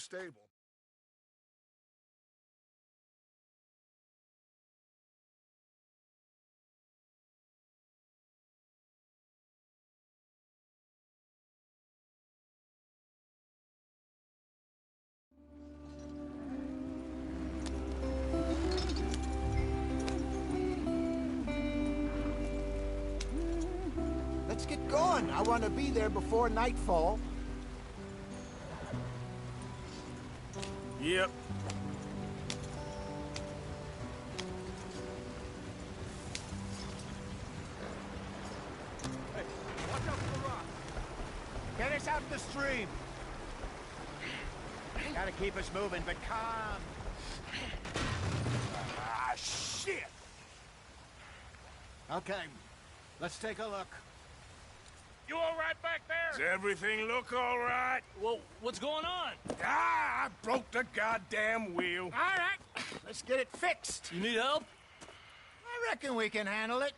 stable. Let's get going. I want to be there before nightfall. Yep. Hey, watch out for the rock. Get us out the stream. Gotta keep us moving, but calm. Ah, shit! Okay, let's take a look. You all right back there? Does everything look all right? Well, what's going on? Ah, I broke the goddamn wheel. All right, let's get it fixed. You need help? I reckon we can handle it.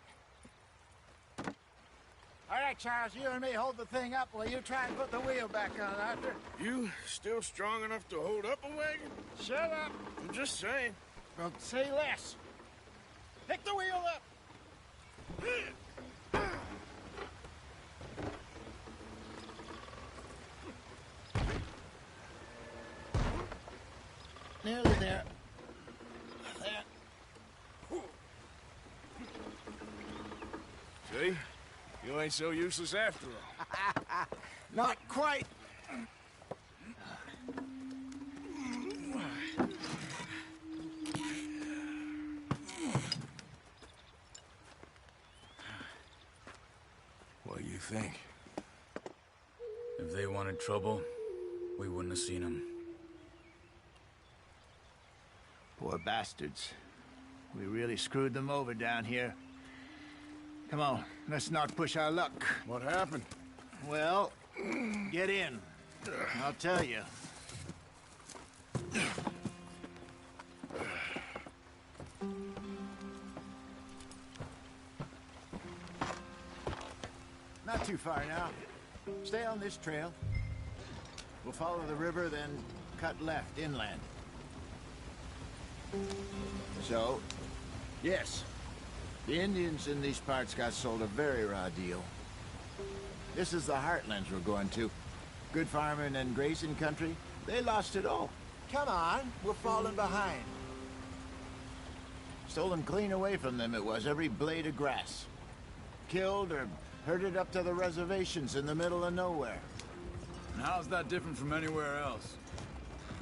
All right, Charles, you and me hold the thing up while you try and put the wheel back on, Arthur. You still strong enough to hold up a wagon? Shut up. I'm just saying. Well, say less. Pick the wheel up. Nearly there. There. See? You ain't so useless after all. Not quite. What do you think? If they wanted trouble, we wouldn't have seen them. Poor bastards. We really screwed them over down here. Come on, let's not push our luck. What happened? Well, get in. I'll tell you. Not too far now. Stay on this trail. We'll follow the river, then cut left inland. So, yes, the Indians in these parts got sold a very raw deal. This is the Heartlands we're going to. Good farming and grazing country. They lost it all. Come on, we're falling behind. Stolen clean away from them it was, every blade of grass. Killed or herded up to the reservations in the middle of nowhere. And how's that different from anywhere else?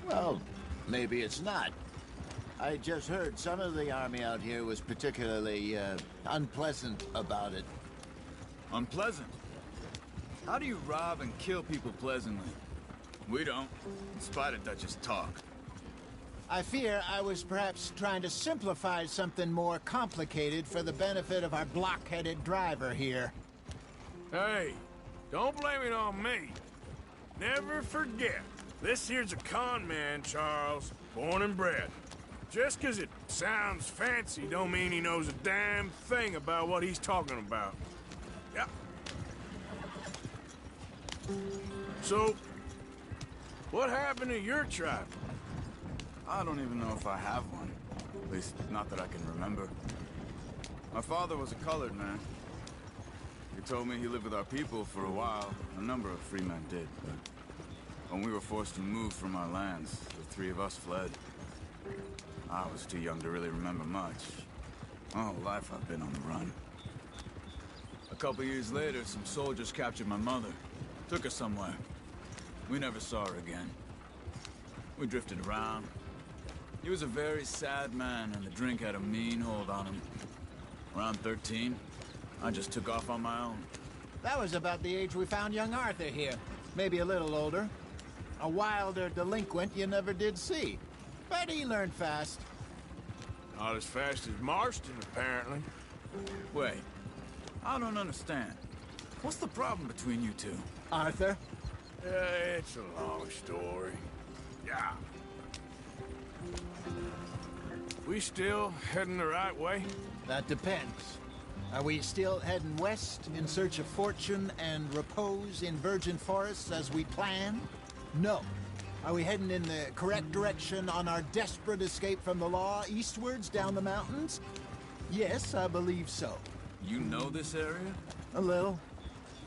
Well, maybe it's not. I just heard some of the army out here was particularly, unpleasant about it. Unpleasant? How do you rob and kill people pleasantly? We don't, in spite of Dutch's talk. I fear I was perhaps trying to simplify something more complicated for the benefit of our block-headed driver here. Hey, don't blame it on me. Never forget, this here's a con man, Charles, born and bred. Just 'cause it sounds fancy don't mean he knows a damn thing about what he's talking about. Yeah. So, what happened to your tribe? I don't even know if I have one. At least, not that I can remember. My father was a colored man. He told me he lived with our people for a while. A number of free men did, but when we were forced to move from our lands, the three of us fled. I was too young to really remember much. My whole life I've been on the run. A couple years later, some soldiers captured my mother. Took her somewhere. We never saw her again. We drifted around. He was a very sad man, and the drink had a mean hold on him. Around 13, I just took off on my own. That was about the age we found young Arthur here. Maybe a little older. A wilder delinquent you never did see. But he learned fast. Not as fast as Marston, apparently. Wait, I don't understand. What's the problem between you two? Arthur? It's a long story. Yeah. We still heading the right way? That depends. Are we still heading west in search of fortune and repose in virgin forests as we planned? No. Are we heading in the correct direction on our desperate escape from the law eastwards down the mountains? Yes, I believe so. You know this area? A little.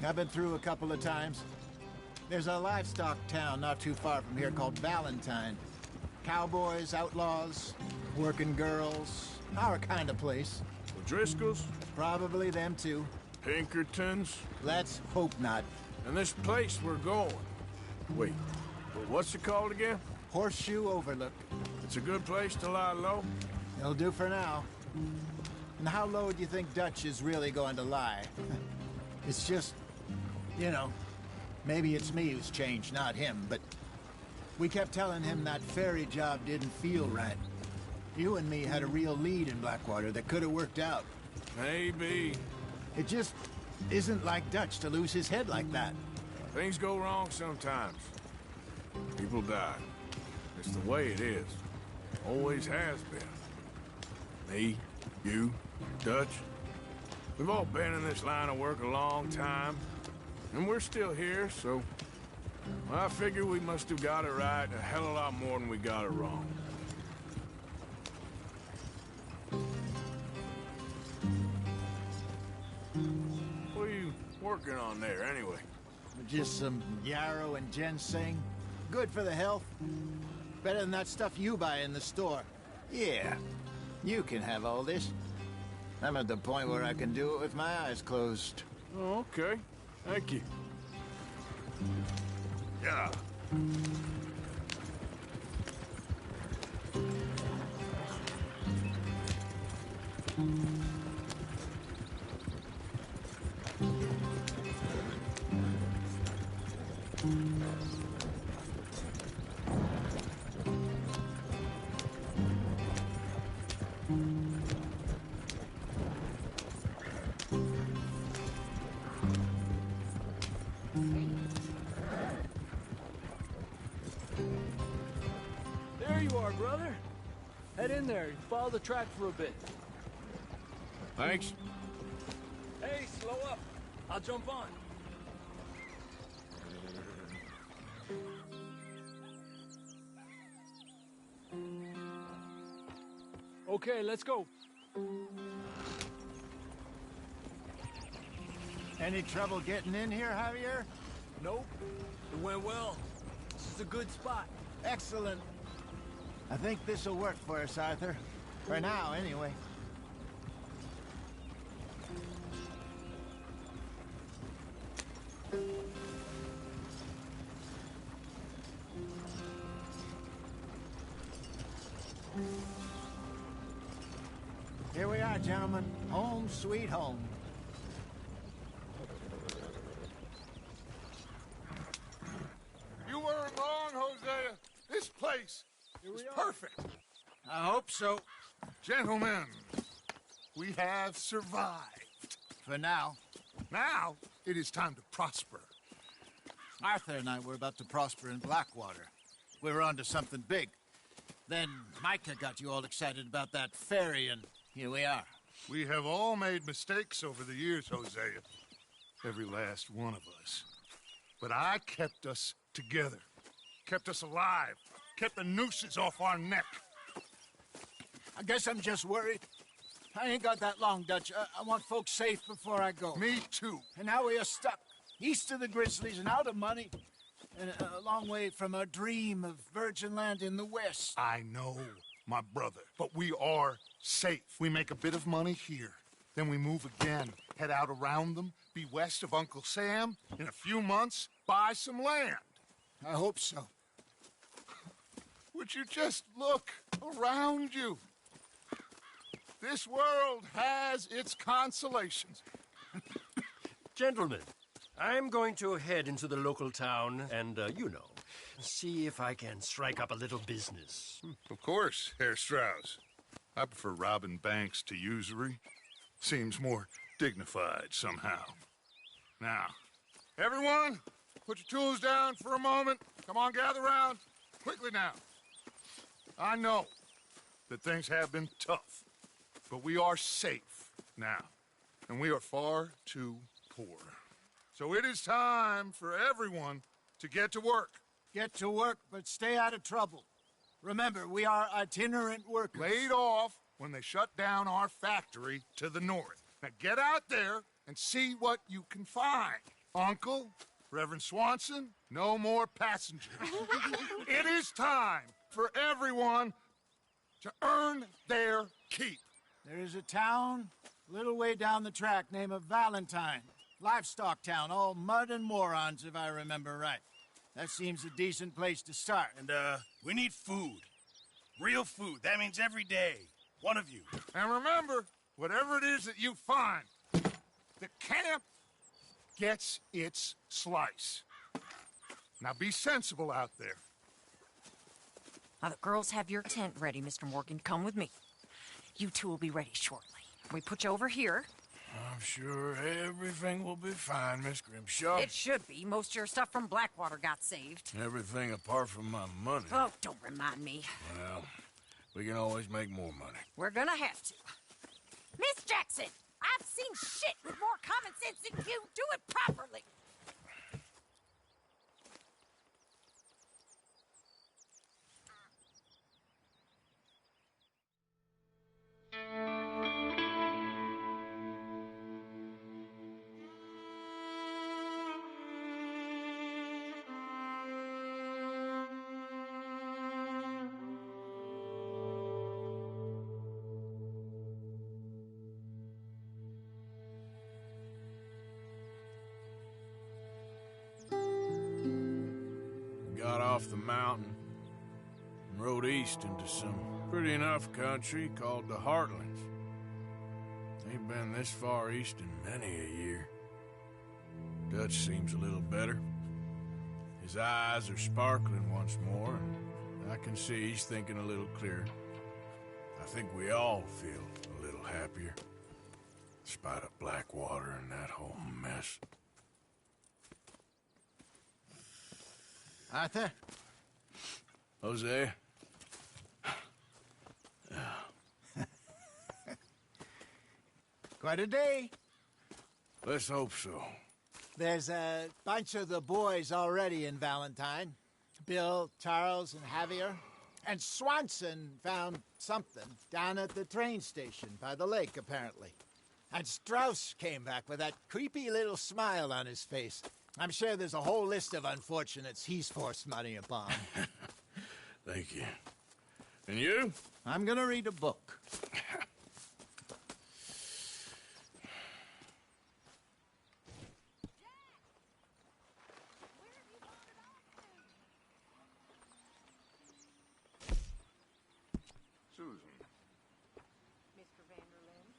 I've been through a couple of times. There's a livestock town not too far from here called Valentine. Cowboys, outlaws, working girls, our kind of place. Driscoll's? Probably them too. Pinkertons? Let's hope not. And this place we're going. Wait, but what's it called again? Horseshoe Overlook. It's a good place to lie low? It'll do for now. And how low do you think Dutch is really going to lie? It's just, you know, maybe it's me who's changed, not him, but we kept telling him that ferry job didn't feel right. You and me had a real lead in Blackwater that could have worked out. Maybe. It just isn't like Dutch to lose his head like that. Things go wrong sometimes. People die. It's the way it is. Always has been. Me, you, Dutch. We've all been in this line of work a long time. And we're still here, so... well, I figure we must have got it right a hell of a lot more than we got it wrong. What are you working on there, anyway? Just some yarrow and ginseng. Good for the health. Better than that stuff you buy in the store. Yeah, you can have all this. I'm at the point where I can do it with my eyes closed. Oh, okay. Thank you. Yeah. There you are, brother. Head in there and follow the track for a bit. Thanks. Hey, slow up. I'll jump on. Okay, let's go. Any trouble getting in here, Javier? Nope. It went well. This is a good spot. Excellent. I think this'll work for us, Arthur. For now, anyway. Here we are, gentlemen. Home sweet home. You weren't wrong, Hosea. This place is perfect. I hope so. Gentlemen, we have survived. For now. Now, it is time to prosper. Arthur and I were about to prosper in Blackwater. We were onto something big. Then Micah got you all excited about that ferry, and here we are. We have all made mistakes over the years, Hosea. Every last one of us. But I kept us together. Kept us alive. Kept the nooses off our neck. I guess I'm just worried. I ain't got that long, Dutch. I want folks safe before I go. Me too. And now we are stuck, east of the Grizzlies and out of money, and a long way from our dream of virgin land in the west. I know, my brother. But we are safe. We make a bit of money here. Then we move again, head out around them, be west of Uncle Sam. In a few months, buy some land. I hope so. Would you just look around you? This world has its consolations. Gentlemen, I'm going to head into the local town and, see if I can strike up a little business. Of course, Herr Strauss. I prefer robbing banks to usury. Seems more dignified somehow. Now, everyone, put your tools down for a moment. Come on, gather round. Quickly now. I know that things have been tough, but we are safe now, and we are far too poor. So it is time for everyone to get to work. Get to work, but stay out of trouble. Remember, we are itinerant workers. Laid off when they shut down our factory to the north. Now get out there and see what you can find. Uncle, Reverend Swanson, no more passengers. It is time for everyone to earn their keep. There is a town a little way down the track named Valentine. Livestock town, all mud and morons, if I remember right. That seems a decent place to start. And, we need food. Real food. That means every day. One of you. And remember, whatever it is that you find, the camp gets its slice. Now be sensible out there. Now, the girls have your tent ready, Mr. Morgan. Come with me. You two will be ready shortly. We put you over here. I'm sure everything will be fine, Miss Grimshaw. It should be. Most of your stuff from Blackwater got saved. Everything apart from my money. Oh, don't remind me. Well, we can always make more money. We're gonna have to. Miss Jackson, I've seen shit with more common sense than you. Do it properly. Got off the mountain and rode east into some pretty enough country called the Hartlands. Ain't been this far east in many a year. Dutch seems a little better. His eyes are sparkling once more, and I can see he's thinking a little clearer. I think we all feel a little happier, in spite of Blackwater and that whole mess. Arthur? Jose? Quite a day. Let's hope so. There's a bunch of the boys already in Valentine. Bill, Charles, and Javier. And Swanson found something down at the train station by the lake, apparently. And Strauss came back with that creepy little smile on his face. I'm sure there's a whole list of unfortunates he's forced money upon. Thank you. And you? I'm gonna read a book. Susan. Mr. Vanderlyn?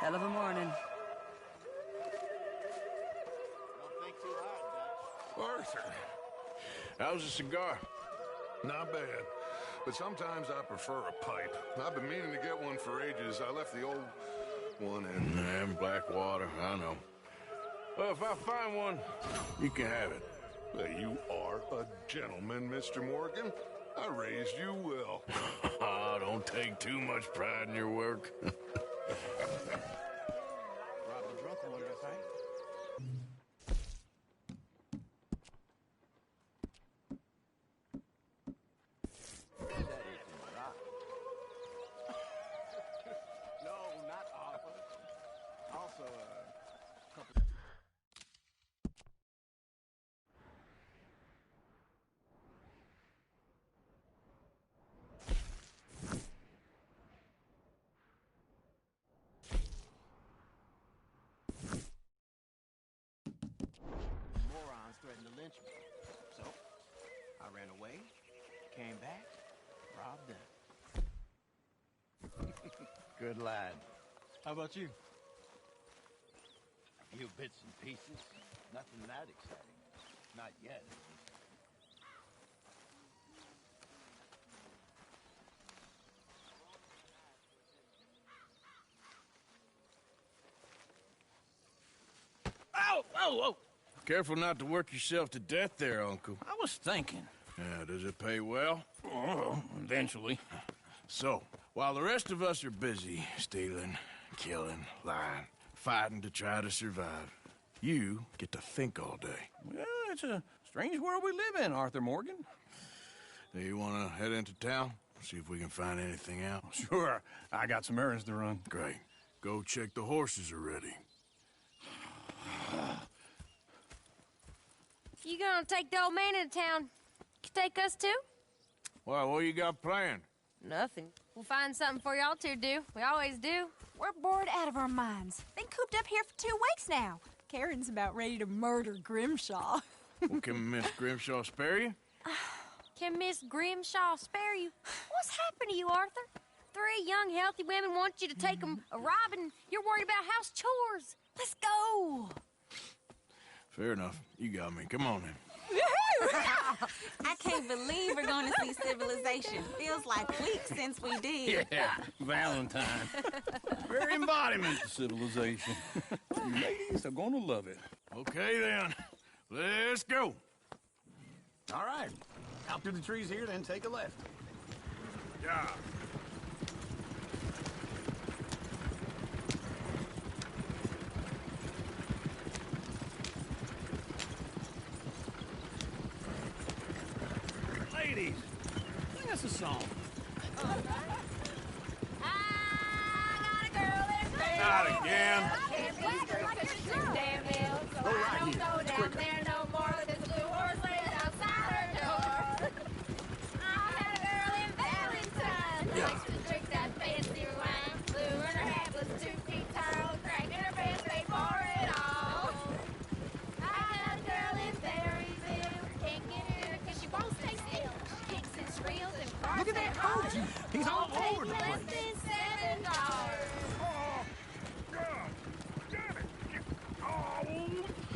Hell of a morning. Don't think too hard, Dutch. Arthur, how's the cigar? Not bad. But sometimes I prefer a pipe. I've been meaning to get one for ages. I left the old one in Blackwater, I know. Well, if I find one, you can have it. You are a gentleman, Mr. Morgan. I raised you well. Oh, don't take too much pride in your work. Rob the drunk one, I think. No, not Arthur. Also, couple... Morons threatened to lynch me. So, I ran away, came back, robbed them. Good lad. How about you? A few bits and pieces. Nothing that exciting. Not yet, at least. Oh, oh, oh! Careful not to work yourself to death there, Uncle. I was thinking. Yeah, does it pay well? Oh, eventually. So, while the rest of us are busy stealing, killing, lying, fighting to try to survive, you get to think all day. Well, it's a strange world we live in, Arthur Morgan. Do you want to head into town? See if we can find anything out? Sure. I got some errands to run. Great. Go check the horses are ready. You gonna take the old man into town? You take us too? Well, what you got planned? Nothing. We'll find something for y'all to do. We always do. We're bored out of our minds. Been cooped up here for 2 weeks now. Karen's about ready to murder Grimshaw. Well, can Miss Grimshaw spare you? Can Miss Grimshaw spare you? What's happened to you, Arthur? 3 young, healthy women want you to take them a robbing. You're worried about house chores. Let's go. Fair enough. You got me. Come on then. I can't believe we're going to see civilization. Feels like weeks since we did. Yeah, Valentine. Very embodiment of civilization. You ladies are gonna love it. Okay then. Let's go. All right. Out through the trees here, then take a left. Yeah. Ladies, sing us a song. Not again. Look at that Virgin. He's all over the place.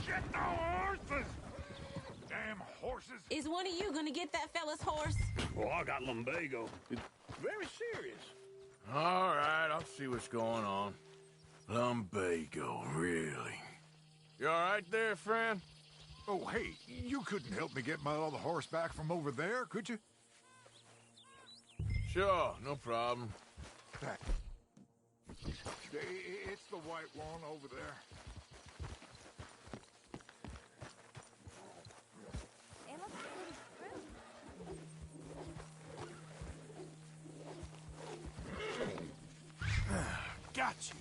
shit, the horses! Damn horses! Is one of you gonna get that fella's horse? Well, I got lumbago. It's very serious. All right, I'll see what's going on. Lumbago, really? You all right there, friend? Oh, hey, you couldn't help me get my other horse back from over there, could you? Sure, no problem. It's the white one over there. Got you.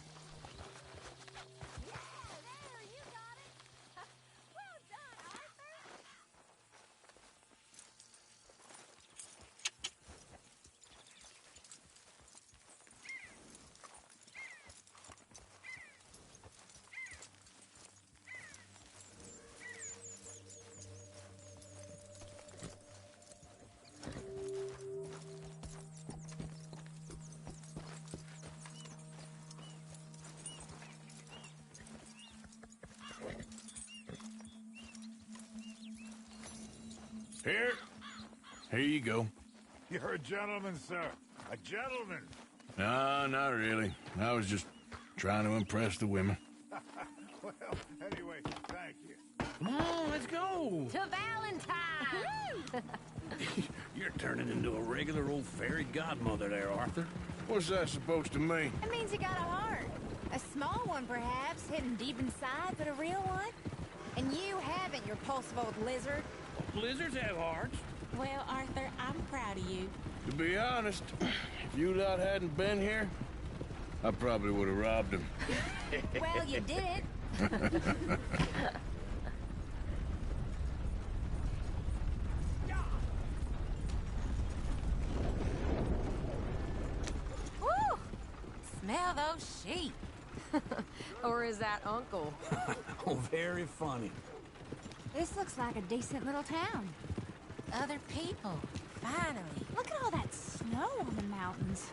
Here you go. You're a gentleman, sir. A gentleman. No, not really. I was just trying to impress the women. Well, anyway, thank you. Come on, let's go. To Valentine! You're turning into a regular old fairy godmother there, Arthur. What's that supposed to mean? It means you got a heart. A small one, perhaps, hidden deep inside, but a real one. And you haven't, you repulsive old lizard. Lizards have hearts. Well, Arthur, I'm proud of you. To be honest, if you lot hadn't been here, I probably would have robbed him. Well, you did it. Woo! Smell those sheep. Or is that Uncle? Oh, very funny. This looks like a decent little town. Other people. Finally. Look at all that snow on the mountains.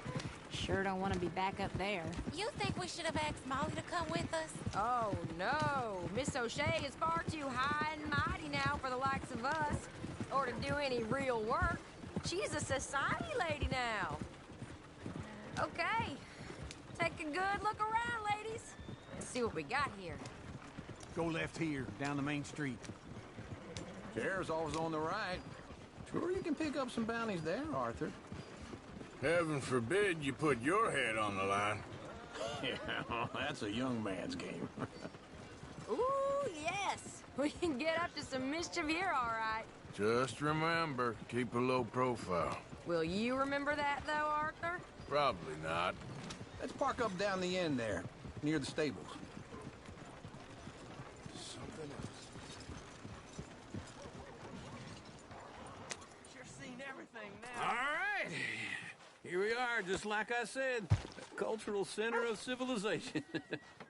Sure don't want to be back up there. You think we should have asked Molly to come with us? Oh, no. Miss O'Shea is far too high and mighty now for the likes of us, or to do any real work. She's a society lady now. Okay. Take a good look around, ladies. Let's see what we got here. Go left here, down the main street. Chair's always on the right. Sure you can pick up some bounties there, Arthur. Heaven forbid you put your head on the line. Yeah, that's a young man's game. Ooh, yes. We can get up to some mischief here, all right. Just remember, keep a low profile. Will you remember that, though, Arthur? Probably not. Let's park up down the end there, near the stables. Something else. Sure seen everything now. All right. Here we are, just like I said. The cultural center of civilization.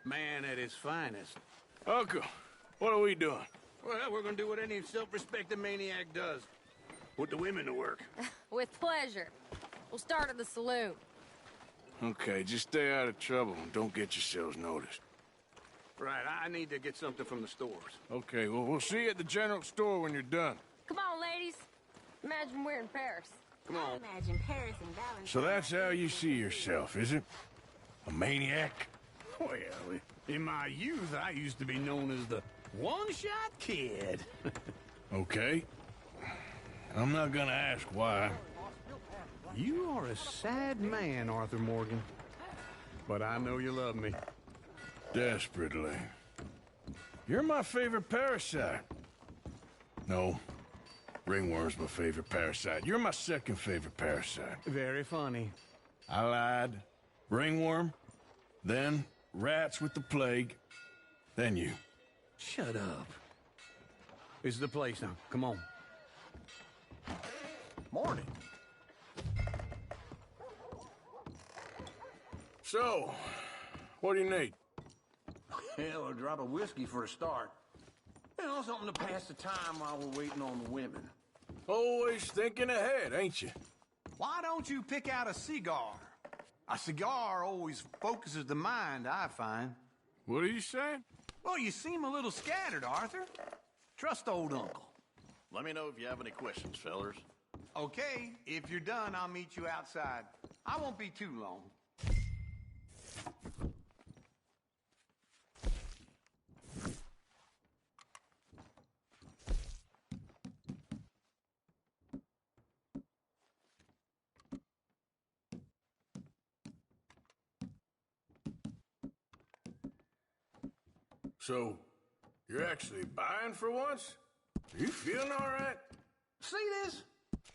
Man at his finest. Uncle, what are we doing? Well, we're gonna do what any self-respecting maniac does. Put the women to work. With pleasure. We'll start at the saloon. Okay, just stay out of trouble and don't get yourselves noticed. Right, I need to get something from the stores. Okay, well, we'll see you at the general store when you're done. Come on, ladies. Imagine we're in Paris. Come on. Imagine Paris and Valentine. So that's how you see yourself, is it? A maniac? Well, in my youth, I used to be known as the one-shot kid. Okay. I'm not gonna ask why. You are a sad man, Arthur Morgan. But I know you love me. Desperately. You're my favorite parasite. No. Ringworm's my favorite parasite. You're my second favorite parasite. Very funny. I lied. Ringworm. Then rats with the plague. Then you. Shut up. This is the place now. Come on. Morning. So, what do you need? Hell, a drop of whiskey for a start. You know, something to pass the time while we're waiting on the women. Always thinking ahead, ain't you? Why don't you pick out a cigar? A cigar always focuses the mind, I find. What are you saying? Well, you seem a little scattered, Arthur. Trust old Uncle. Let me know if you have any questions, fellers. Okay, if you're done, I'll meet you outside. I won't be too long. So, you're actually buying for once? Are you feeling all right? See this?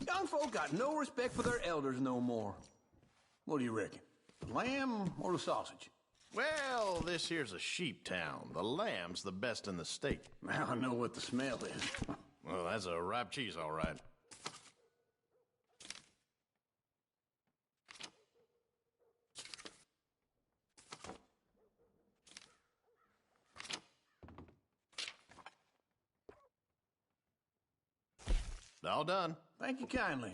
Young folk got no respect for their elders no more. What do you reckon? The lamb or the sausage? Well, this here's a sheep town. The lamb's the best in the state. Now I know what the smell is. Well, that's a ripe cheese, all right. All done. Thank you kindly.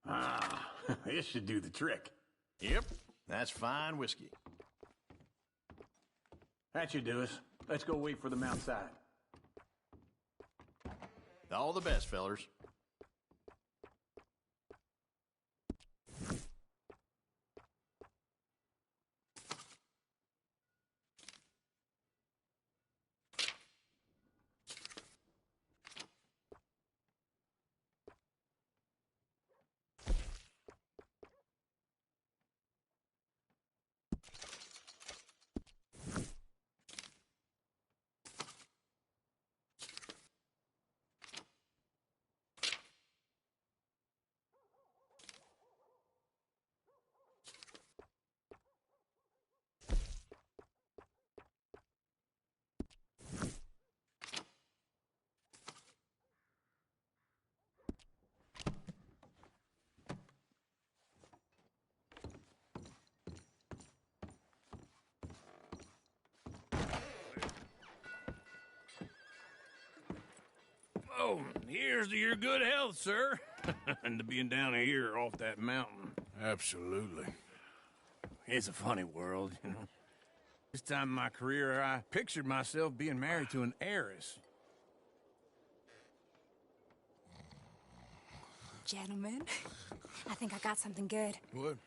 Ah, this should do the trick. Yep, that's fine whiskey. That should do us. Let's go wait for them outside. All the best, fellers. Oh, here's to your good health, sir. And to being down here off that mountain. Absolutely. It's a funny world, you know. This time in my career, I pictured myself being married to an heiress. Gentlemen, I think I got something good. What?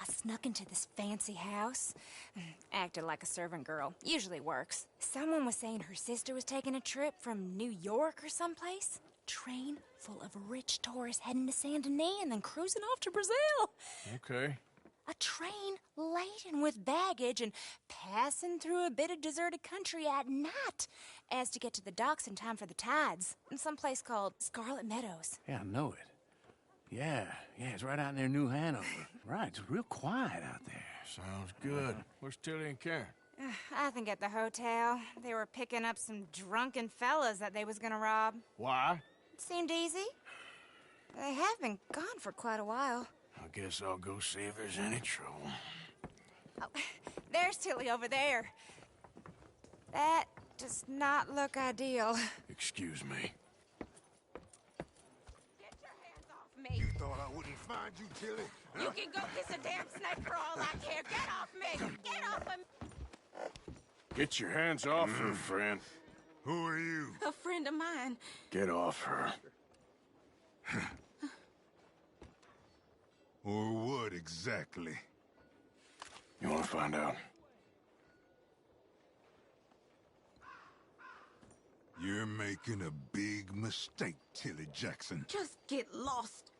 I snuck into this fancy house, acted like a servant girl. Usually works. Someone was saying her sister was taking a trip from New York or someplace. Train full of rich tourists heading to Saint Denis and then cruising off to Brazil. Okay. A train laden with baggage and passing through a bit of deserted country at night as to get to the docks in time for the tides in some place called Scarlet Meadows. Yeah, I know it. Yeah, it's right out near New Hanover. Right, it's real quiet out there. Sounds good. Where's Tilly and Karen? I think at the hotel. They were picking up some drunken fellas that they was gonna rob. Why? It seemed easy. They have been gone for quite a while. I guess I'll go see if there's any trouble. Oh, there's Tilly over there. That does not look ideal. Excuse me. Get your hands off me. You thought I wouldn't find you, Tilly? You can go kiss a damn snake for all I care. Get off me! Get off of me! Get your hands off her, friend. Who are you? A friend of mine. Get off her. Or what exactly? You want to find out? You're making a big mistake, Tilly Jackson. Just get lost.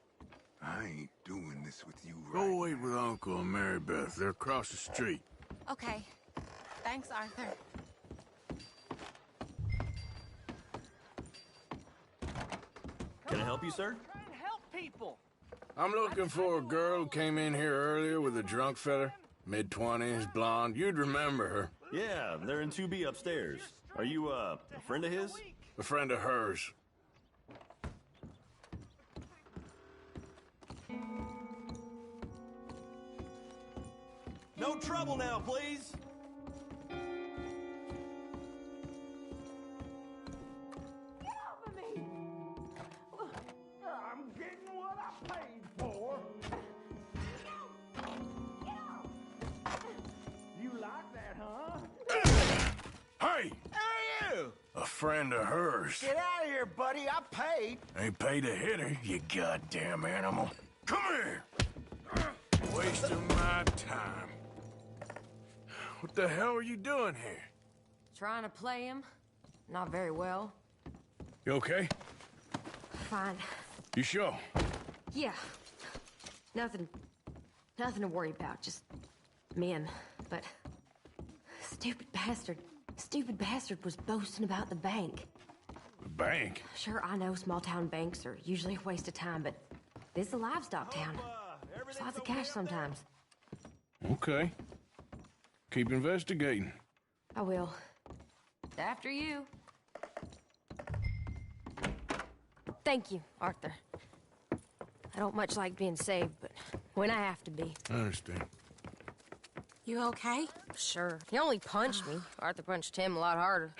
I ain't doing this with you Go right wait with Uncle and Mary Beth. They're across the street. Okay. Thanks, Arthur. Can I help you, sir? Try and help people. I'm looking for a girl who came in here earlier with a drunk fella. Mid-20s, blonde. You'd remember her. Yeah, they're in 2B upstairs. Are you, a friend of his? A friend of hers. No trouble now, please. Get off of me! I'm getting what I paid for. Get off! You like that, huh? Hey! Who are you? A friend of hers. Get out of here, buddy. I paid. Ain't paid to hit her, you goddamn animal. Come here! Wasting my time. What the hell are you doing here? Trying to play him. Not very well. You okay? Fine. You sure? Yeah. Nothing to worry about. Just men. But stupid bastard was boasting about the bank. The bank? Sure, I know small town banks are usually a waste of time, but this is a livestock town. There's lots of cash sometimes. Okay. Keep investigating. I will. After you. Thank you, Arthur. I don't much like being saved, but when I have to be. I understand. You okay? Sure. He only punched me. Arthur punched him a lot harder.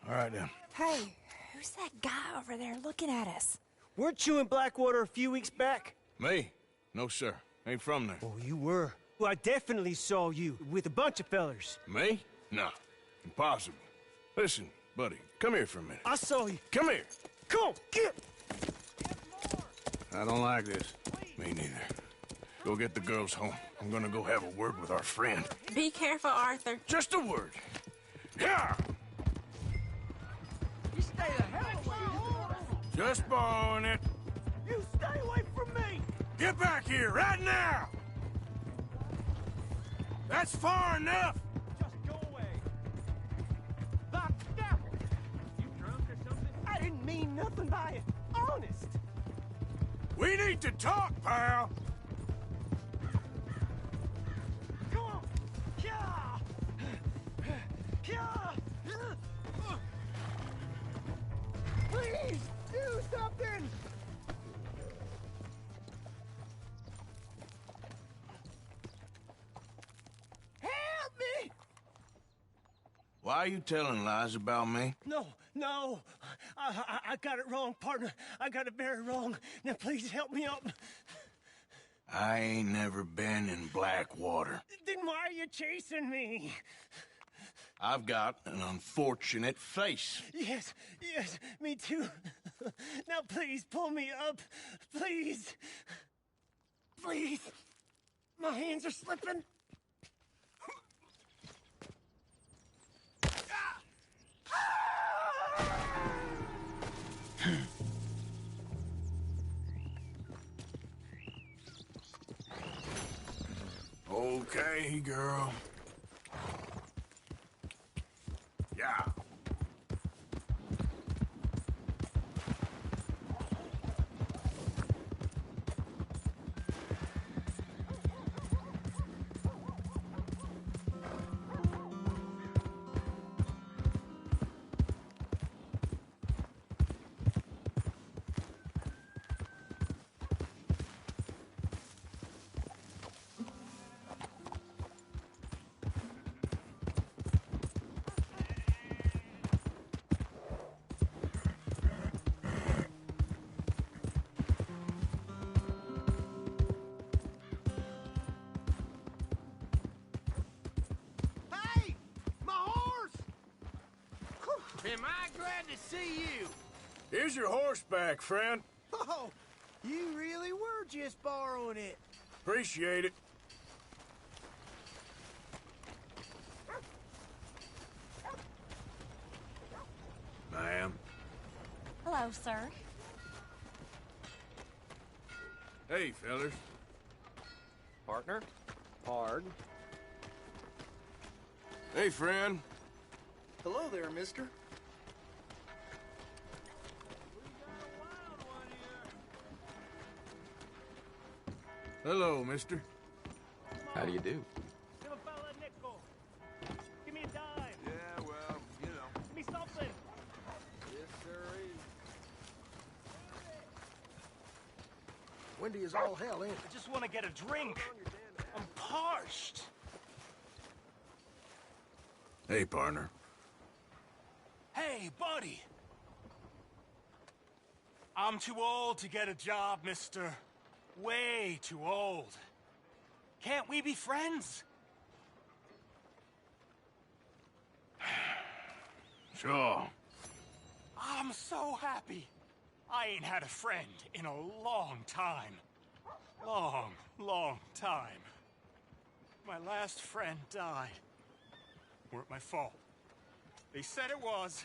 All right, then. Hey, who's that guy over there looking at us? Weren't you in Blackwater a few weeks back? Me? No, sir. Ain't from there. Oh, you were. Well, I definitely saw you with a bunch of fellers. Me? No. Impossible. Listen, Buddy, come here for a minute. I saw you. Come here. Come on, get! I don't like this. Me neither. Go get the girls home. I'm gonna go have a word with our friend. Be careful, Arthur. Just a word. Yeah! You stay the hell away. Just borrowing it. You stay away from me. Get back here, right now! That's far enough! Just go away. Back down. You drunk or something? I didn't mean nothing by it. Honest. We need to talk, pal! Come on. Yeah. Yeah. Please do something. Help me. Why are you telling lies about me? No. I got it wrong, partner. I got it very wrong. Now please help me up. I ain't never been in Blackwater. Then why are you chasing me? I've got an unfortunate face. Yes, me too. Now please pull me up. Please. Please. My hands are slipping. Okay, girl. Yeah. Hey! My horse! Am I glad to see you? Here's your horseback, friend. Oh, you really were just borrowing it. Appreciate it. Ma'am. Hello, sir. Hey, fellas. Partner? Hard. Hey, friend. Hello there, mister. Hello, mister. How do you do? Give a fella a nickel. Give me a dime. Yeah, well, you know. Give me something. Yes, sir. Windy is all hell, ain't it? I just want to get a drink. I'm parched. Hey, partner. Hey, buddy. I'm too old to get a job, mister. Way too old. Can't we be friends? Sure. I'm so happy. I ain't had a friend in a long time. Long time. My last friend died. Weren't my fault. They said it was,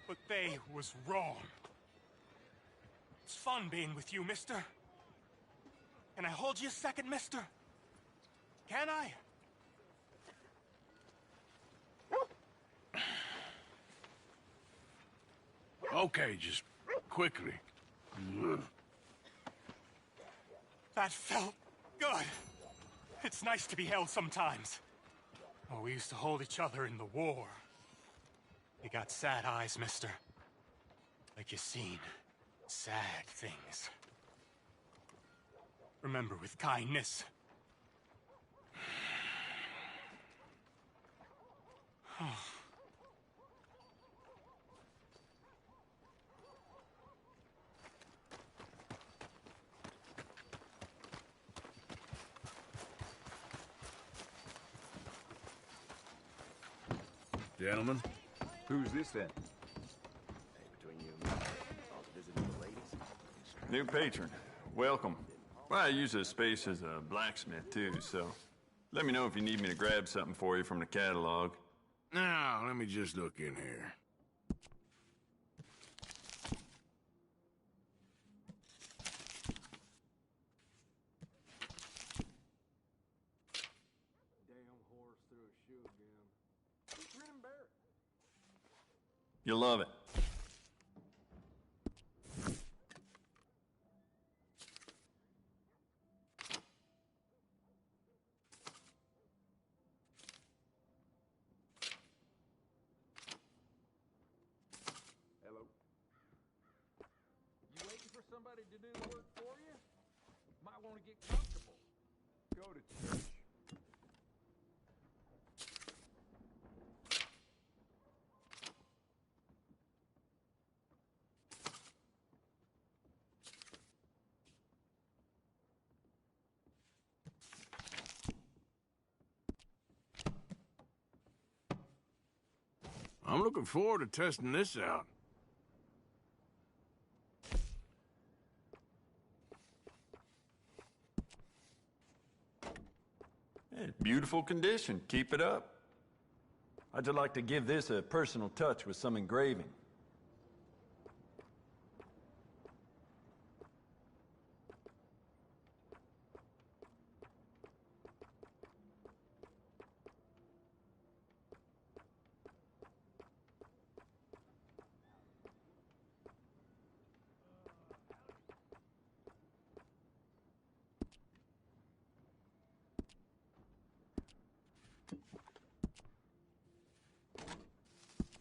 but they was wrong. It's fun being with you, mister. Can I hold you a second, mister? Can I? Okay, just quickly. That felt good. It's nice to be held sometimes. Oh, we used to hold each other in the war. You got sad eyes, mister. Like you seen sad things. Remember with kindness. Gentlemen. Who's this then? New patron. Welcome. Well, I use this space as a blacksmith, too, so let me know if you need me to grab something for you from the catalog. Now, let me just look in here. You'll love it. Hello. You waiting for somebody to do the work for you? Might want to get comfortable. Go to church. I'm looking forward to testing this out. Hey, beautiful condition. Keep it up. I'd just like to give this a personal touch with some engraving.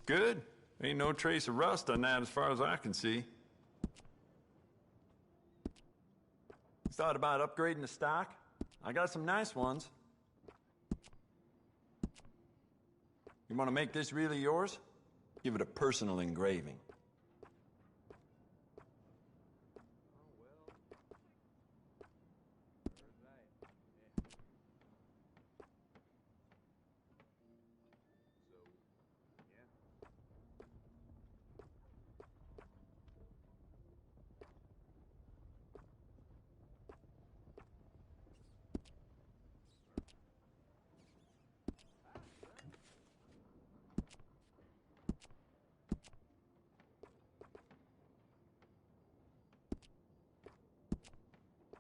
Good. Ain't no trace of rust on that as far as I can see. Thought about upgrading the stock? I got some nice ones. You want to make this really yours? Give it a personal engraving.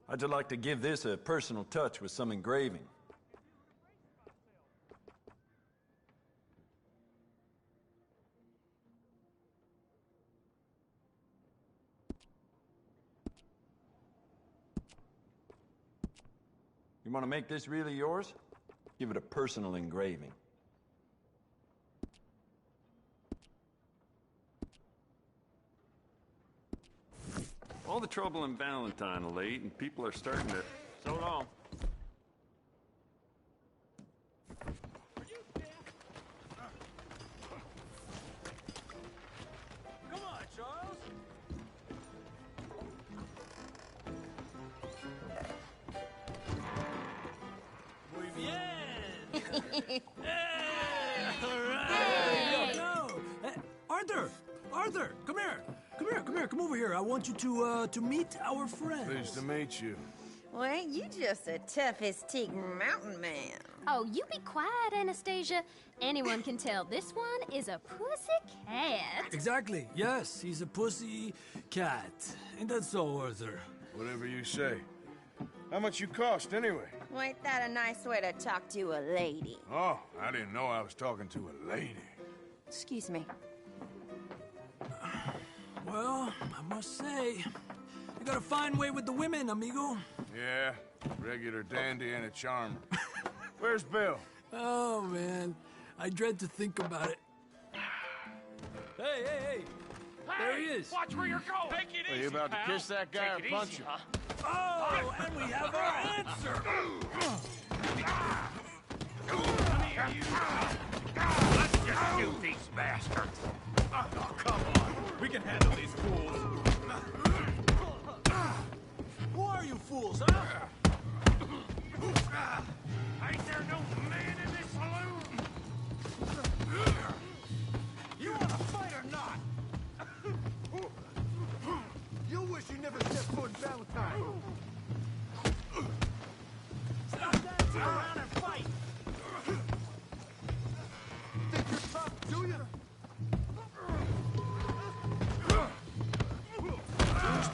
I'd just like to give this a personal touch with some engraving. You want to make this really yours? Give it a personal engraving. All the trouble in Valentine late, and people are starting to... So long. Come on, Charles. Muy bien. Hey, all right. Hey. Yo. Hey, Arthur, come here. Come over here. I want you to meet our friends. Pleased to meet you. Well, ain't you just the toughest teak mountain man? Oh, you be quiet, Anastasia. Anyone can tell this one is a pussy cat. Exactly. Yes, he's a pussy cat. Ain't that so, Arthur? Whatever you say. How much you cost, anyway? Well, ain't that a nice way to talk to a lady? Oh, I didn't know I was talking to a lady. Excuse me. Well, I must say, you got a fine way with the women, amigo. Yeah, regular dandy and a charmer. Where's Bill? Oh, man. I dread to think about it. Hey! There he is. Watch where you're going. Take it easy, Are you about to kiss that guy or punch him? Oh, and we have our answer. Let's just shoot these bastards. Oh, come on. We can handle these fools. Who are you fools, huh? Ain't there no man in this saloon? You want to fight or not? You wish you never stepped foot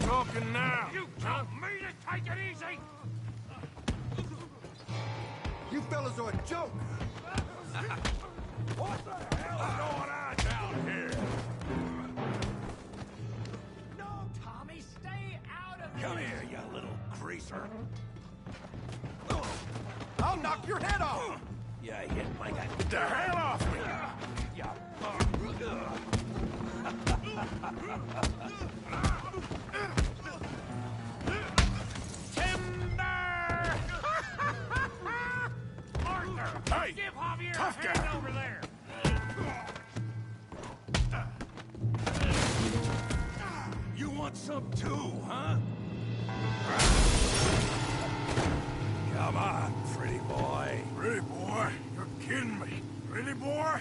talking now? You told me to take it easy! You fellas are a joke! What the hell is going on down here? No, Tommy, stay out of Come here, you little greaser. I'll knock your head off! You hit like a... Get the hell off me! Timber! Arthur! Hey! Give Javier Tough a hand guy. over there! You want some too, huh? Come on, pretty boy. Pretty boy? You're kidding me. Pretty boy?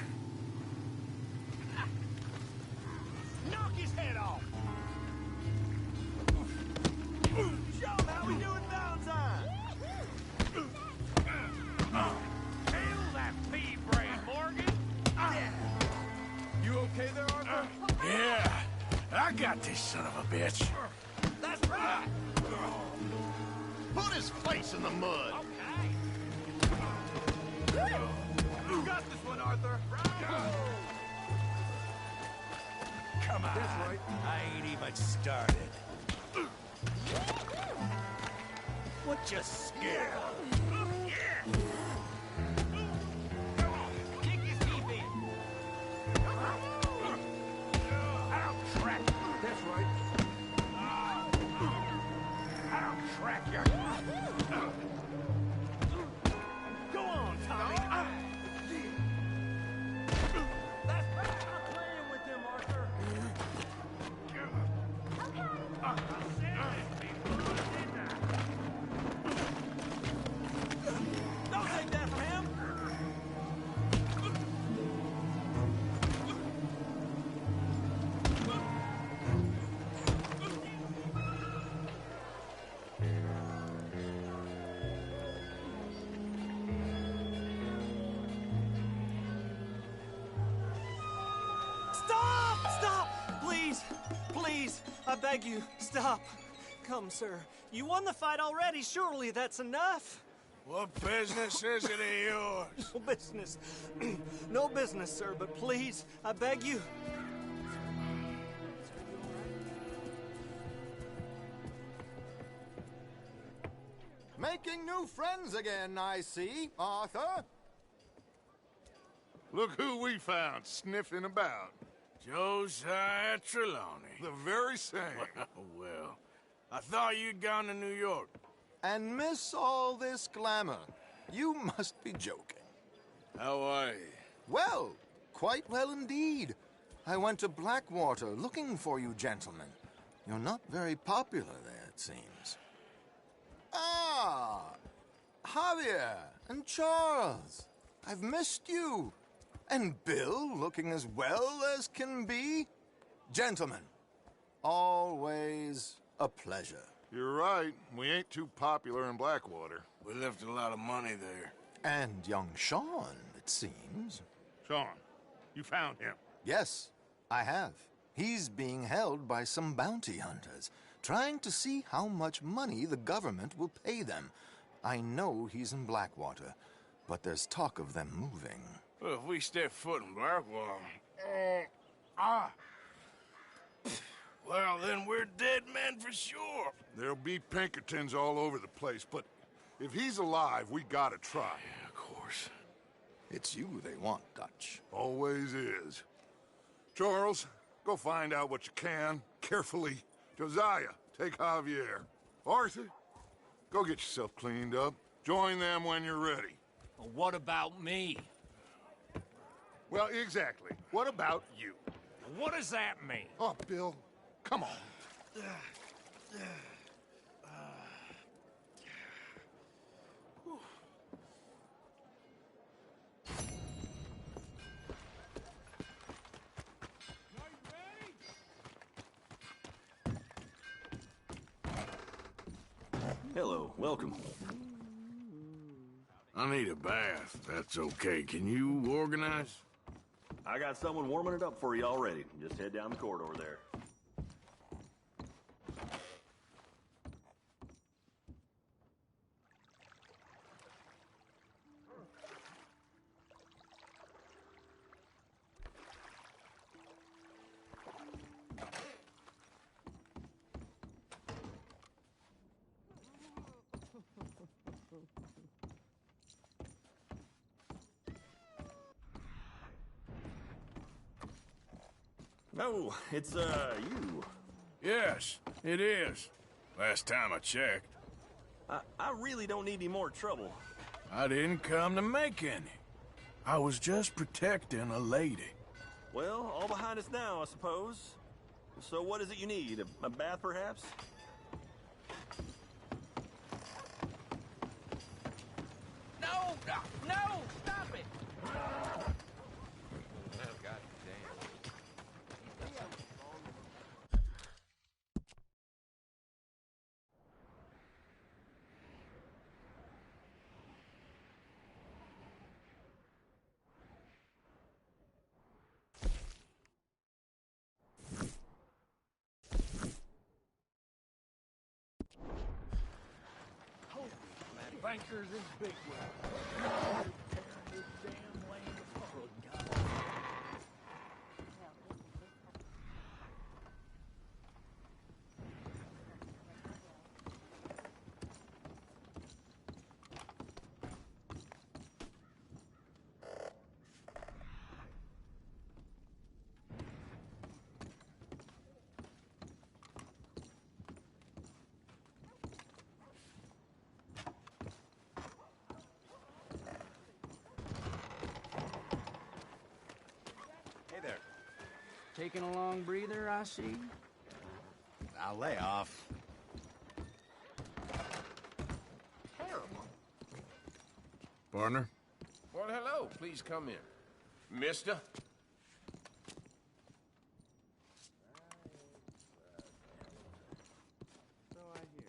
Knock his head off! Show him how we do in Valentine! Kill that pea brain, Morgan! You okay there, Arthur? Yeah. I got this son of a bitch. That's right! Put his face in the mud. You got this one, Arthur! Come on. That's right. I ain't even started. What you scared of? Kick his teeth in! I'll track you! That's right. I'll track you! Go on, Tommy! That's right! I'm playing with him, Arthur! I said this before, didn't I? Don't take that from him! Stop! Stop! Please! Please! I beg you, stop. Come, sir. You won the fight already. Surely that's enough. What business is it of yours? No business. No business, sir, but please, I beg you. Making new friends again, I see, Arthur. Look who we found sniffing about. Josiah Trelawney. The very same. Well, I thought you'd gone to New York. And miss all this glamour. You must be joking. How are you? Well, quite well indeed. I went to Blackwater looking for you gentlemen. You're not very popular there, it seems. Ah, Javier and Charles. I've missed you. And Bill looking as well as can be. Gentlemen, always a pleasure. You're right. We ain't too popular in Blackwater. We left a lot of money there. And young Sean, it seems. Sean, you found him. Yes, I have. He's being held by some bounty hunters, trying to see how much money the government will pay them. I know he's in Blackwater, but there's talk of them moving. Well, if we step foot in Blackwater... Well, then we're dead men for sure. There'll be Pinkertons all over the place, but if he's alive, we gotta try. Yeah, of course. It's you they want, Dutch. Always is. Charles, go find out what you can, carefully. Josiah, take Javier. Arthur, go get yourself cleaned up. Join them when you're ready. Well, what about me? Well, exactly. What about you? What does that mean? Oh, Bill, come on. Hello, welcome. I need a bath. That's okay. Can you organize? I got someone warming it up for you already. Just head down the corridor there. No, it's, you. Yes, it is. Last time I checked. I really don't need any more trouble. I didn't come to make any. I was just protecting a lady. Well, all behind us now, I suppose. So what is it you need? A bath, perhaps? No! No! Stop it! God damn. Holy bankers in big way. Hey there. Taking a long breather, I see? I'll lay off. Partner? Well, hello. Please come in. Mister? So I hear.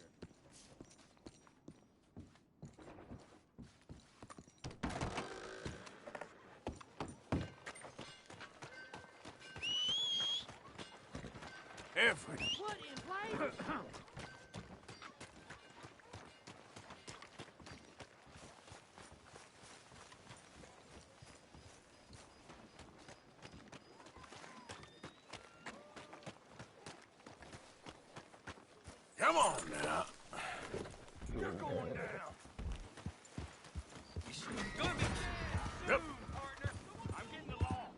Every. Put in place. Come on now. You're going down. Yep. Partner. I'm getting along.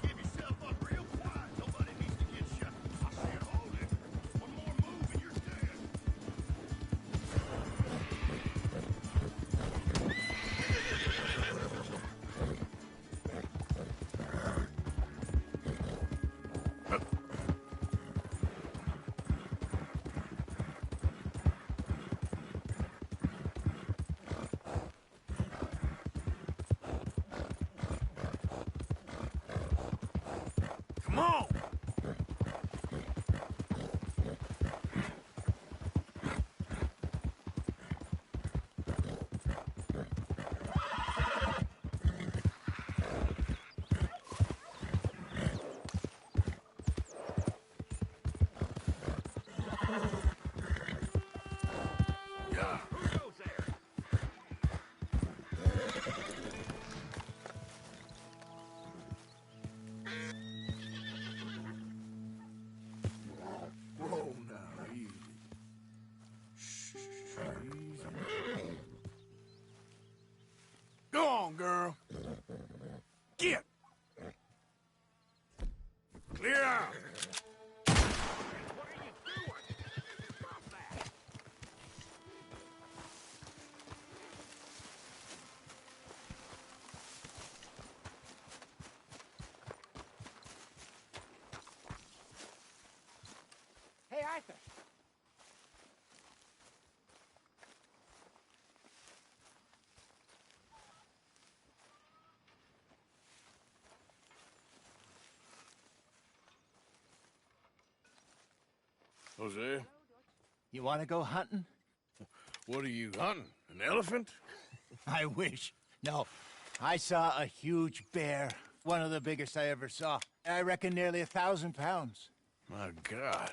Give yourself up real quiet. Nobody needs to get shot. I see it holding. One more move and you're dead. Come on. Yeah. Who goes there? Whoa, now, easy. Shh, easy. Go on, girl. Get. Clear out. What are you doing? Stop that. Hey, Arthur. Jose, You want to go hunting? what are you hunting? An elephant? I wish. No, I saw a huge bear. One of the biggest I ever saw. I reckon nearly 1,000 pounds. My God.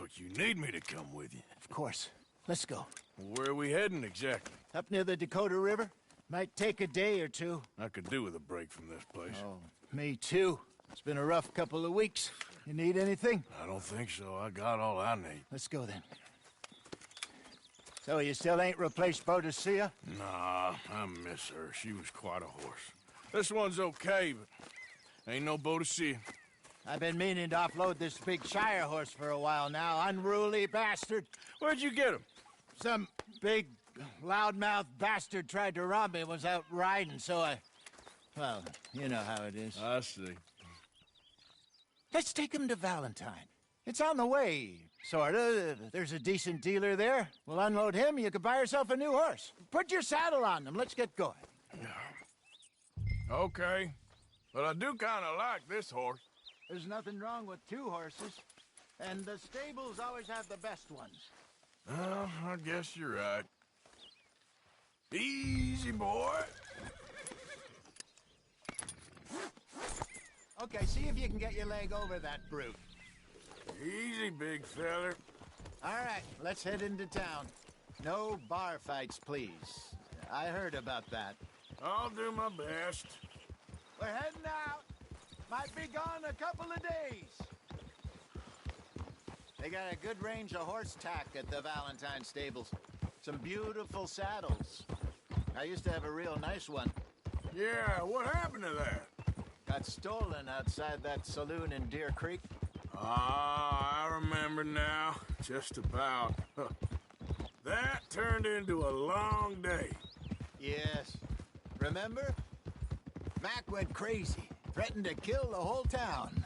But you need me to come with you. Of course. Let's go. Where are we heading exactly? Up near the Dakota River. Might take a day or two. I could do with a break from this place. Oh, me too. It's been a rough couple of weeks. You need anything? I don't think so. I got all I need. Let's go then. So you still ain't replaced Boadicea? Nah, I miss her. She was quite a horse. This one's okay, but ain't no Boadicea. I've been meaning to offload this big Shire horse for a while now. Unruly bastard. Where'd you get him? Some big, loudmouth bastard tried to rob me and was out riding, so I... Well, you know how it is. I see. Let's take him to Valentine. It's on the way, sorta. There's a decent dealer there. We'll unload him, you can buy yourself a new horse. Put your saddle on them, let's get going. Okay, but I do kind of like this horse. There's nothing wrong with two horses, and the stables always have the best ones. Well, I guess you're right. Easy, boy. Okay, see if you can get your leg over that brute. Easy, big feller. All right, let's head into town. No bar fights, please. I heard about that. I'll do my best. We're heading out. Might be gone a couple of days. They got a good range of horse tack at the Valentine stables. Some beautiful saddles. I used to have a real nice one. Yeah, what happened to that? Got stolen outside that saloon in Deer Creek. Ah, I remember now. Just about. That turned into a long day. Yes. Remember? Mac went crazy. Threatened to kill the whole town.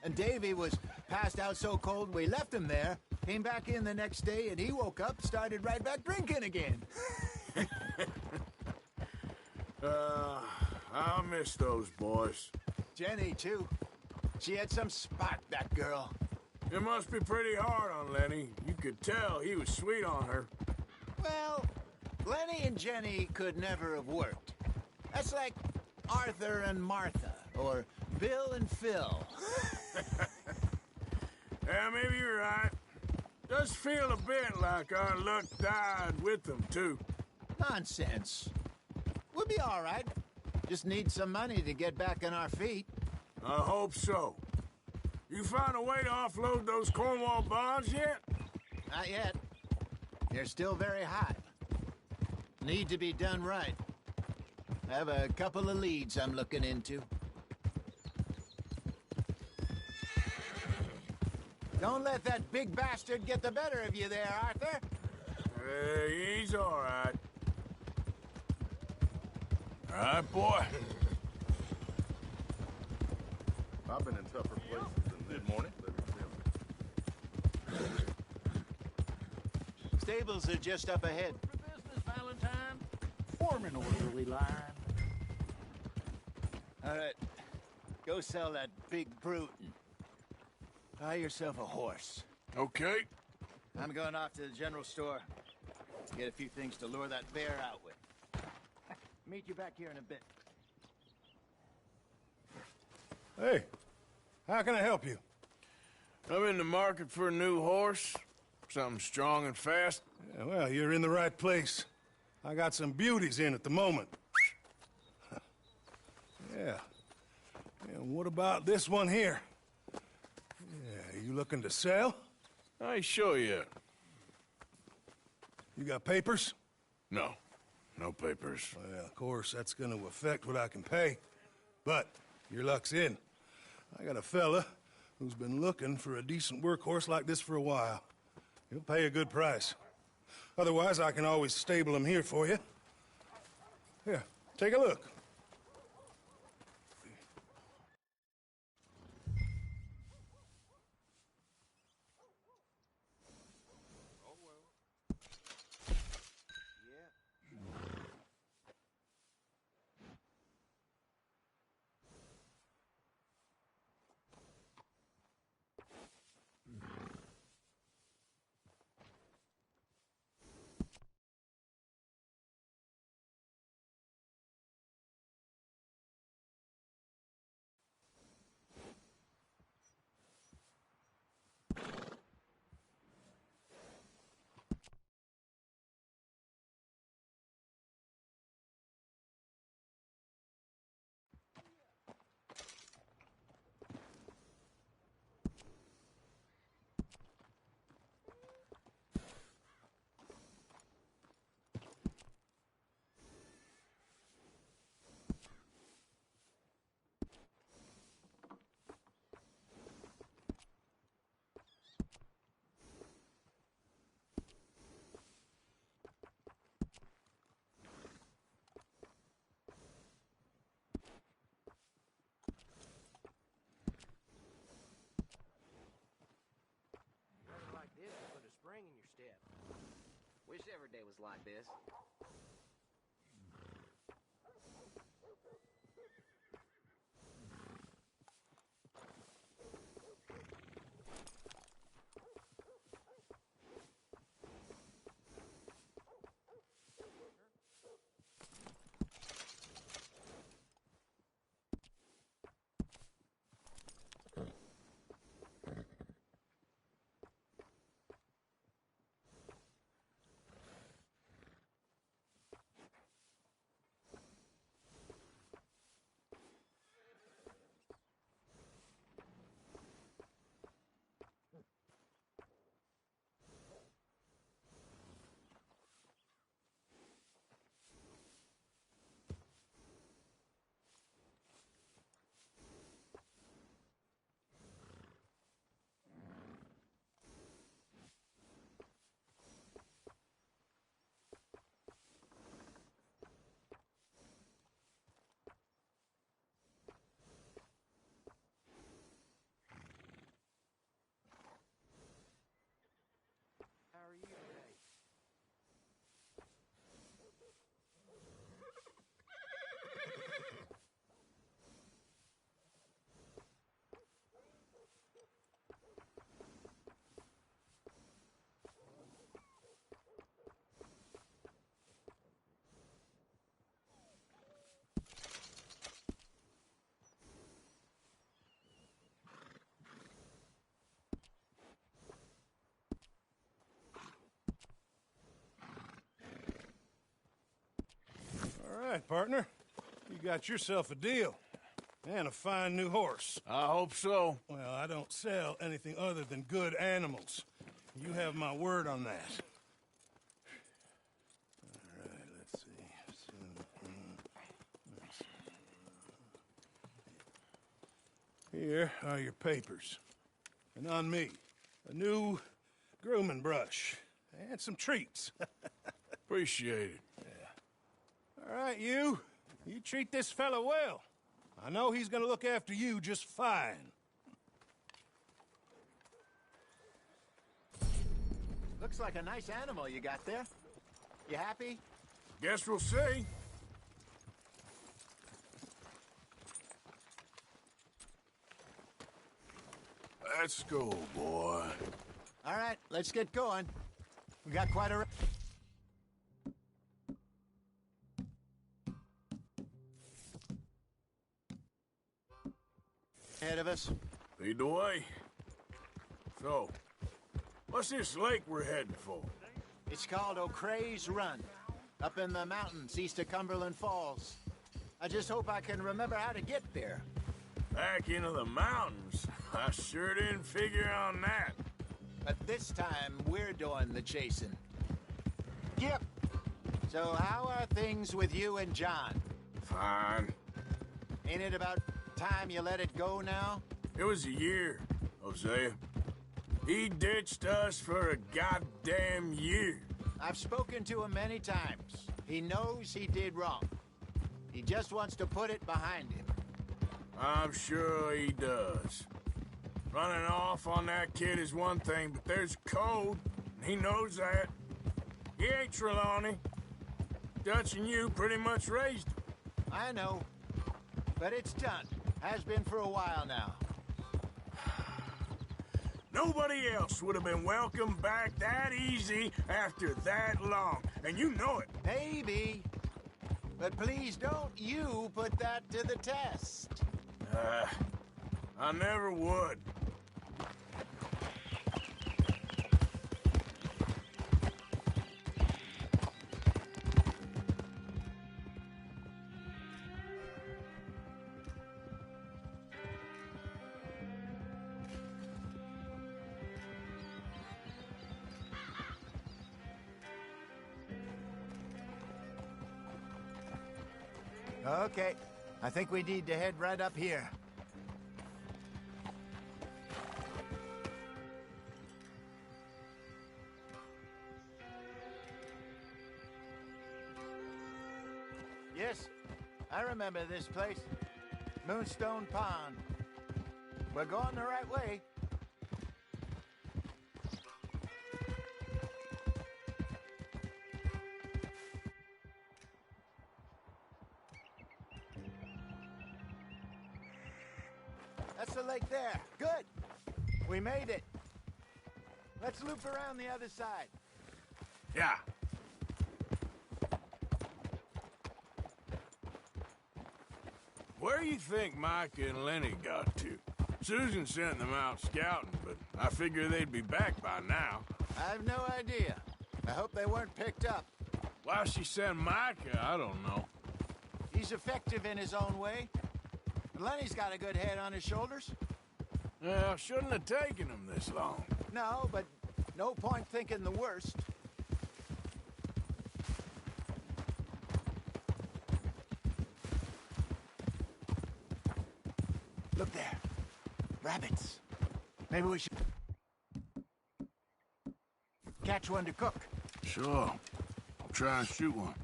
And Davy was passed out so cold we left him there. Came back in the next day and he woke up, started right back drinking again. I'll miss those boys. Jenny, too. She had some spark, that girl. It must be pretty hard on Lenny. You could tell he was sweet on her. Well, Lenny and Jenny could never have worked. That's like Arthur and Martha, or Bill and Phil. Yeah, maybe you're right. Does feel a bit like our luck died with them, too. Nonsense. We'll be all right. Just need some money to get back on our feet. I hope so. You found a way to offload those Cornwall bonds yet? Not yet. They're still very hot. Need to be done right. I have a couple of leads I'm looking into. Don't let that big bastard get the better of you there, Arthur. He's all right. All right, boy. I've been in tougher places than this. Good morning. Stables are just up ahead. For business, Valentine. Form an orderly line. All right. Go sell that big brute and buy yourself a horse. Okay. I'm going off to the general store. Get a few things to lure that bear out with. Meet you back here in a bit. Hey, how can I help you? I'm in the market for a new horse. Something strong and fast. Yeah, well, you're in the right place. I got some beauties in at the moment. Yeah. And what about this one here? Yeah, you looking to sell? I ain't sure yet. You got papers? No. No papers. Well, of course, that's gonna affect what I can pay. But your luck's in. I got a fella who's been looking for a decent workhorse like this for a while. He'll pay a good price. Otherwise, I can always stable him here for you. Here, take a look. places like this. How are you today? All right, partner. You got yourself a deal. And a fine new horse. I hope so. Well, I don't sell anything other than good animals. You have my word on that. All right, let's see. Here are your papers. And on me, a new grooming brush. And some treats. Appreciate it. All right, you. You treat this fella well. I know he's gonna look after you just fine. Looks like a nice animal you got there. You happy? Guess we'll see. Let's go, boy. All right, let's get going. We got quite a... ahead of us. Lead the way. So, what's this lake we're heading for? It's called O'Creagh's Run, up in the mountains east of Cumberland Falls. I just hope I can remember how to get there. Back into the mountains? I sure didn't figure on that. But this time, we're doing the chasing. Yep. So how are things with you and John? Fine. Ain't it about time you let it go now? It was a year, Hosea. He ditched us for a goddamn year. I've spoken to him many times. He knows he did wrong. He just wants to put it behind him. I'm sure he does. Running off on that kid is one thing, but there's code, and he knows that. He ain't Trelawney. Dutch and you pretty much raised him. I know, but it's done. Has been for a while now. Nobody else would have been welcomed back that easy after that long, and you know it. Maybe. But please don't you put that to the test. I never would. Okay, I think we need to head right up here. Yes, I remember this place. Moonstone Pond. We're going the right way. the lake there. Good. We made it. Let's loop around the other side. Yeah. Where you think Mike and Lenny got to? Susan sent them out scouting, but I figure they'd be back by now. I have no idea. I hope they weren't picked up. Why she sent Micah, I don't know. He's effective in his own way. And Lenny's got a good head on his shoulders. Well, shouldn't have taken him this long. No, but no point thinking the worst. Look there. Rabbits. Maybe we should catch one to cook. Sure. I'll try and shoot one.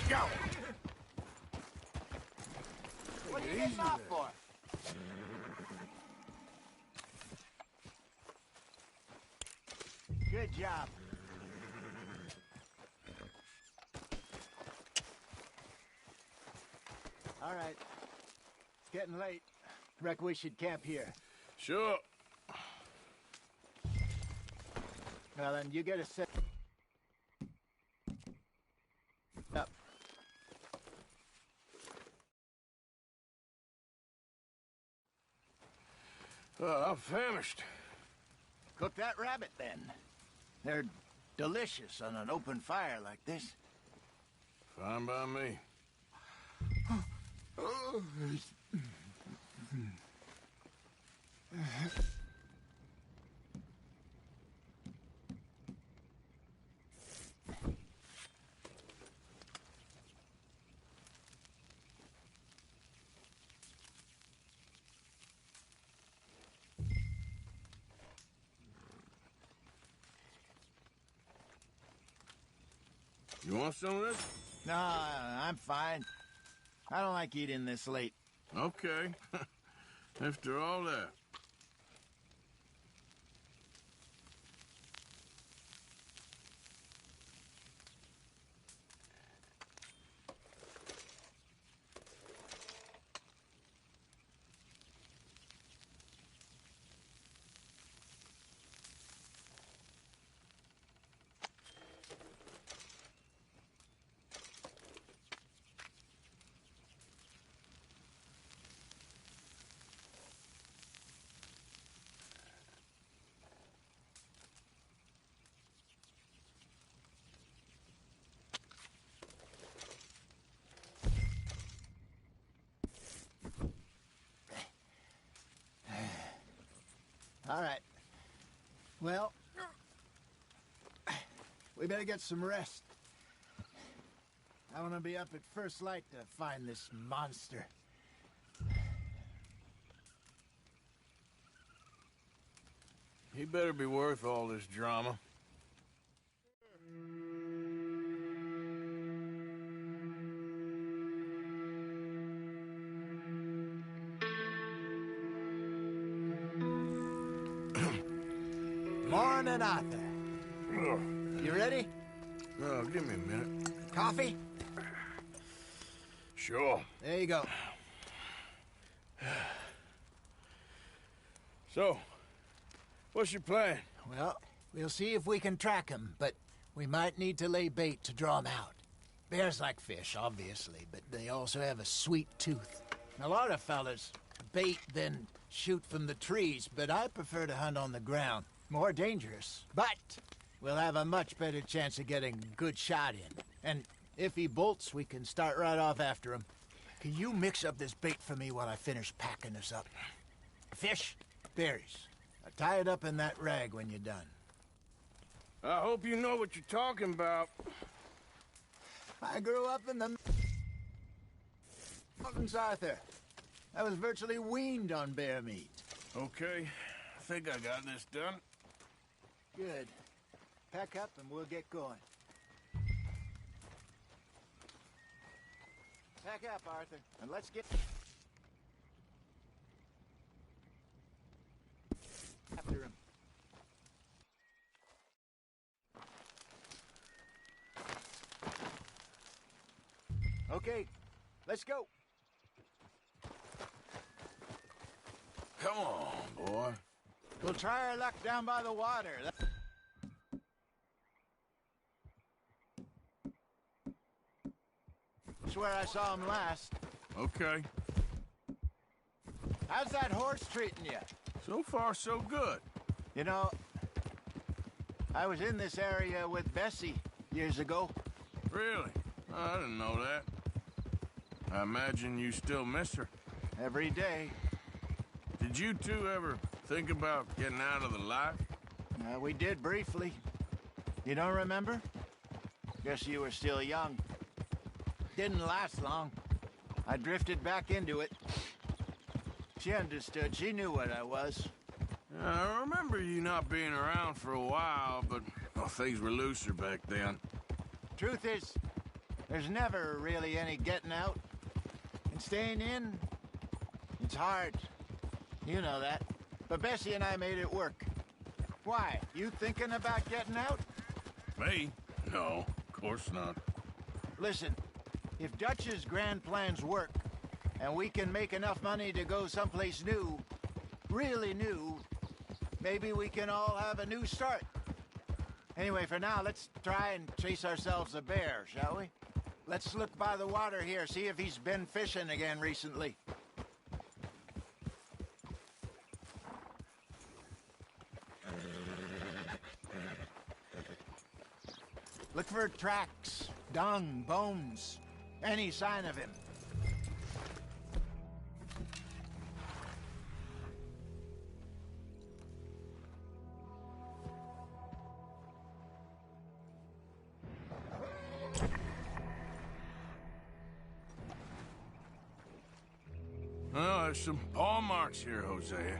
Go! What are you getting off for? Good job. All right. It's getting late. Reckon we should camp here. Sure. Well, then you get a set up. I'm famished. Cook that rabbit, then. They're delicious on an open fire like this. Fine by me. You want some of this? No, I'm fine. I don't like eating this late. Okay. After all that. All right. Well, we better get some rest. I want to be up at first light to find this monster. He better be worth all this drama. Morning, Arthur. You ready? Oh, give me a minute. Coffee? Sure. There you go. So, what's your plan? Well, we'll see if we can track him, but we might need to lay bait to draw him out. Bears like fish, obviously, but they also have a sweet tooth. A lot of fellas bait, then shoot from the trees, but I prefer to hunt on the ground. More dangerous, but we'll have a much better chance of getting a good shot in. And if he bolts, we can start right off after him. Can you mix up this bait for me while I finish packing this up? Fish, berries. I'll tie it up in that rag when you're done. I hope you know what you're talking about. I grew up in the mountains, Arthur. I was virtually weaned on bear meat. Okay, I think I got this done. Good. Pack up and we'll get going. Pack up, Arthur, and let's get after him. Okay, let's go. Come on, boy. We'll try our luck down by the water. That's where I saw him last. Okay. How's that horse treating you? So far, so good. You know, I was in this area with Bessie years ago. Really? I didn't know that. I imagine you still miss her. Every day. Did you two ever think about getting out of the life? We did briefly. You don't remember? Guess you were still young. Didn't last long. I drifted back into it. She understood. She knew what I was. I remember you not being around for a while, but well, things were looser back then. Truth is, there's never really any getting out. And staying in, it's hard. You know that. But Bessie and I made it work. Why? You thinking about getting out? Me? No, of course not. Listen, if Dutch's grand plans work, and we can make enough money to go someplace new, really new, maybe we can all have a new start. Anyway, for now, let's try and chase ourselves a bear, shall we? Let's look by the water here, see if he's been fishing again recently. Look for tracks, dung, bones, any sign of him. Well, there's some paw marks here, Hosea.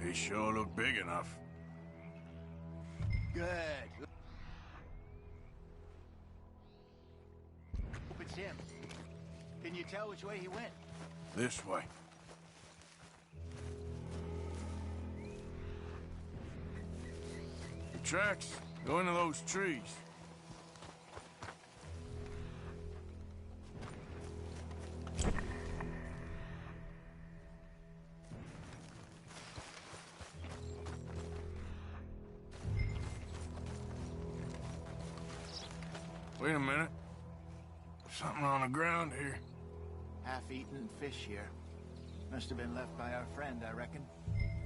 They sure look big enough. Good. Hope it's him. Can you tell which way he went? This way. The tracks go into those trees. Wait a minute. Something on the ground here. Half-eaten fish here. Must have been left by our friend, I reckon.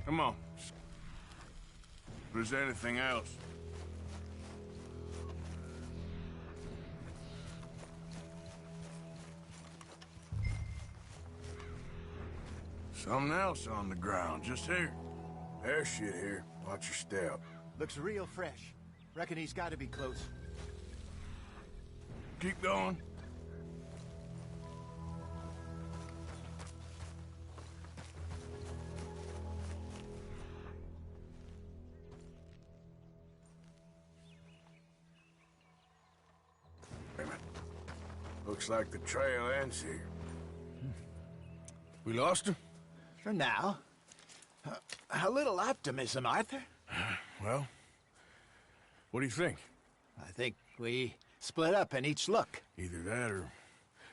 Come on. If there's anything else. Something else on the ground, just here. There's shit here. Watch your step. Looks real fresh. Reckon he's got to be close. Keep going. Wait a minute. Looks like the trail ends here. We lost him? For now. A little optimism, Arthur. Well, what do you think? I think we split up and each look. Either that or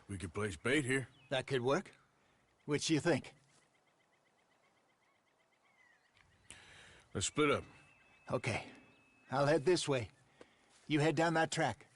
we could place bait here. That could work. Which you think? Let's split up. Okay. I'll head this way. You head down that track.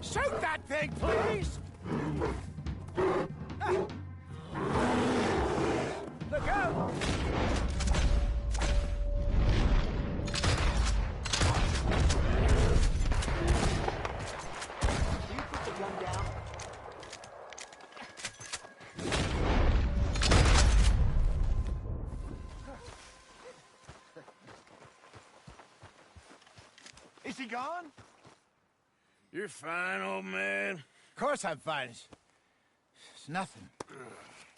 Shoot that thing, please! Look out! You put the gun down. Is he gone? You're fine, old man. Of course I'm fine. It's nothing.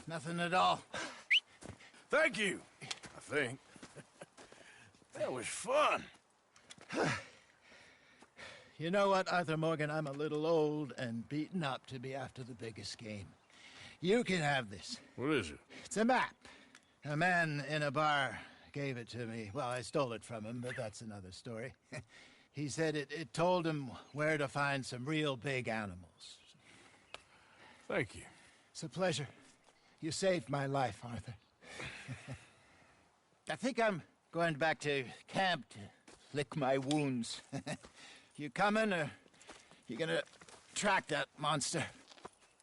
Nothing at all. Thank you, I think. That was fun. You know what, Arthur Morgan? I'm a little old and beaten up to be after the biggest game. You can have this. What is it? It's a map. A man in a bar gave it to me. Well, I stole it from him, but that's another story. He said it told him where to find some real big animals. Thank you. It's a pleasure. You saved my life, Arthur. I think I'm going back to camp to lick my wounds. You coming, or you gonna track that monster?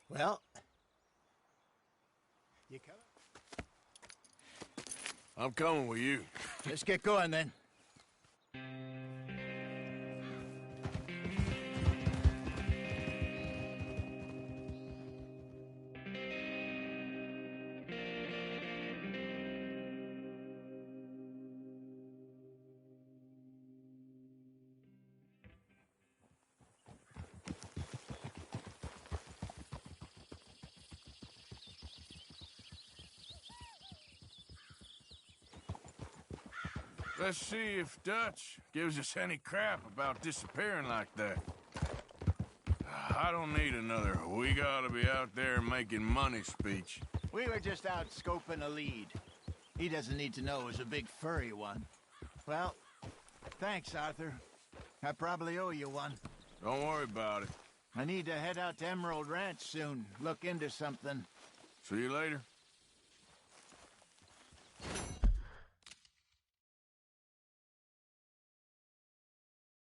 Well, you coming? I'm coming with you. Let's get going, then. Let's see if Dutch gives us any crap about disappearing like that. I don't need another "we gotta be out there making money" speech. We were just out scoping a lead. He doesn't need to know it was a big furry one. Well, thanks, Arthur. I probably owe you one. Don't worry about it. I need to head out to Emerald Ranch soon. Look into something. See you later.